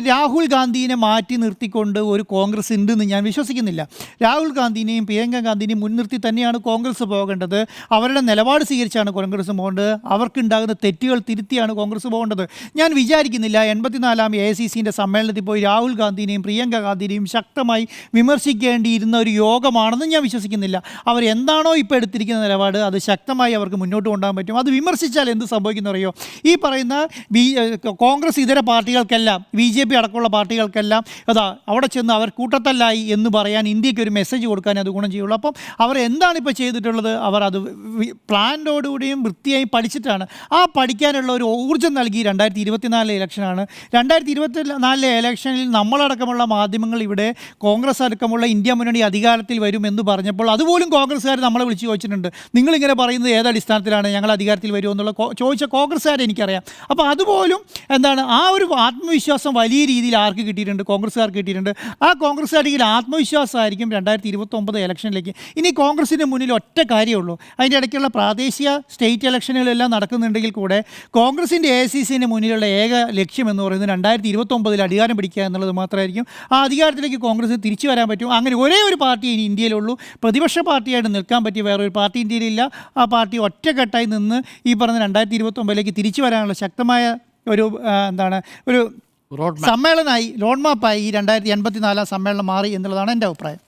രാഹുൽ ഗാന്ധിയെ മാറ്റി നിർത്തിക്കൊണ്ട് ഒരു കോൺഗ്രസ് ഉണ്ടെന്ന് ഞാൻ വിശ്വസിക്കുന്നില്ല. രാഹുൽ ഗാന്ധിനെയും പ്രിയങ്ക ഗാന്ധിനെയും മുൻനിർത്തി തന്നെയാണ് കോൺഗ്രസ് പോകേണ്ടത്. അവരുടെ നിലപാട് സ്വീകരിച്ചാണ് കോൺഗ്രസ് പോകേണ്ടത്. അവർക്കുണ്ടാകുന്ന തെറ്റുകൾ തിരുത്തിയാണ് കോൺഗ്രസ് പോകേണ്ടത്. ഞാൻ വിചാരിക്കുന്നില്ല 84-ാം AICCൻ്റെ സമ്മേളനത്തിൽ പോയി രാഹുൽ ഗാന്ധിനെയും പ്രിയങ്ക ഗാന്ധിനെയും ശക്തമായി വിമർശിക്കേണ്ടിയിരുന്ന ഒരു യോഗമാണെന്ന് ഞാൻ വിശ്വസിക്കുന്നില്ല. അവരെന്താണോ ഇപ്പോൾ എടുത്തിരിക്കുന്ന നിലപാട് അത് ശക്തമായി അവർക്ക് മുന്നോട്ട് കൊണ്ടുപോകാൻ പറ്റും. അത് വിമർശിച്ചാൽ എന്ത് സംഭവിക്കുന്നറിയോ? ഈ പറയുന്ന കോൺഗ്രസ് ഇതര പാർട്ടികൾക്കെല്ലാം BJP അടക്കമുള്ള പാർട്ടികൾക്കെല്ലാം അതാ അവിടെ ചെന്ന് അവർ കൂട്ടത്തല്ലായി എന്ന് പറയാൻ ഇന്ത്യക്ക് ഒരു മെസ്സേജ് കൊടുക്കാൻ അത് ഗുണം ചെയ്യുള്ളൂ. അപ്പം അവർ എന്താണ് ഇപ്പോൾ ചെയ്തിട്ടുള്ളത്? അവർ അത് പ്ലാനോടുകൂടിയും വൃത്തിയായും പഠിച്ചിട്ടാണ്. ആ പഠിക്കാനുള്ള ഒരു ഊർജ്ജം നൽകി 2024 ഇലക്ഷനാണ്. 2024 ഇലക്ഷനിൽ നമ്മളടക്കമുള്ള മാധ്യമങ്ങൾ ഇവിടെ കോൺഗ്രസ് അടക്കമുള്ള ഇന്ത്യ മുന്നണി അധികാരത്തിൽ വരുമെന്ന് പറഞ്ഞപ്പോൾ അതുപോലും കോൺഗ്രസ്സുകാർ നമ്മളെ വിളിച്ച് ചോദിച്ചിട്ടുണ്ട്, നിങ്ങളിങ്ങനെ പറയുന്നത് ഏതടിസ്ഥാനത്തിലാണ് ഞങ്ങൾ അധികാരത്തിൽ വരുമെന്നുള്ള ചോദിച്ച കോൺഗ്രസ്സുകാരെ എനിക്കറിയാം. അപ്പോൾ അതുപോലും എന്താണ് ആ ഒരു ആത്മവിശ്വാസം വലിയ രീതിയിൽ ആർക്ക് കിട്ടിയിട്ടുണ്ട്? കോൺഗ്രസ്സുകാർക്ക് കിട്ടിയിട്ടുണ്ട്. ആ കോൺഗ്രസ്സുകാരുടെ ആത്മവിശ്വാസമായിരിക്കും 2029 ഇലക്ഷനിലേക്ക്. ഇനി കോൺഗ്രസിന് മുന്നിൽ ഒറ്റ കാര്യമുള്ളൂ. അതിൻ്റെ ഇടയ്ക്കുള്ള പ്രാദേശിക സ്റ്റേറ്റ് ഇലക്ഷനുകളെല്ലാം നടക്കുന്നുണ്ടെങ്കിൽ കൂടെ കോൺഗ്രസിൻ്റെ AICCന് മുന്നിലുള്ള ഏക ലക്ഷ്യം എന്ന് പറയുന്നത് 2029 അധികാരം പിടിക്കുക എന്നുള്ളത് മാത്രമായിരിക്കും. ആ അധികാരത്തിലേക്ക് കോൺഗ്രസ് തിരിച്ചു വരാൻ പറ്റും. അങ്ങനെ ഒരേ ഒരു പാർട്ടി ഇനി ഇന്ത്യയിലുള്ളൂ. പ്രതിപക്ഷ പാർട്ടിയായിട്ട് നിൽക്കാൻ പറ്റിയ വേറൊരു പാർട്ടി ഇന്ത്യയിലില്ല. ആ പാർട്ടി ഒറ്റക്കെട്ടായി നിന്ന് ഈ പറഞ്ഞ 2029 തിരിച്ചു വരാനുള്ള ശക്തമായ ഒരു ഒരു സമ്മേളനമായി റോഡ് മാപ്പായി ഈ 2084 സമ്മേളനം മാറി എന്നുള്ളതാണ് എൻ്റെ അഭിപ്രായം.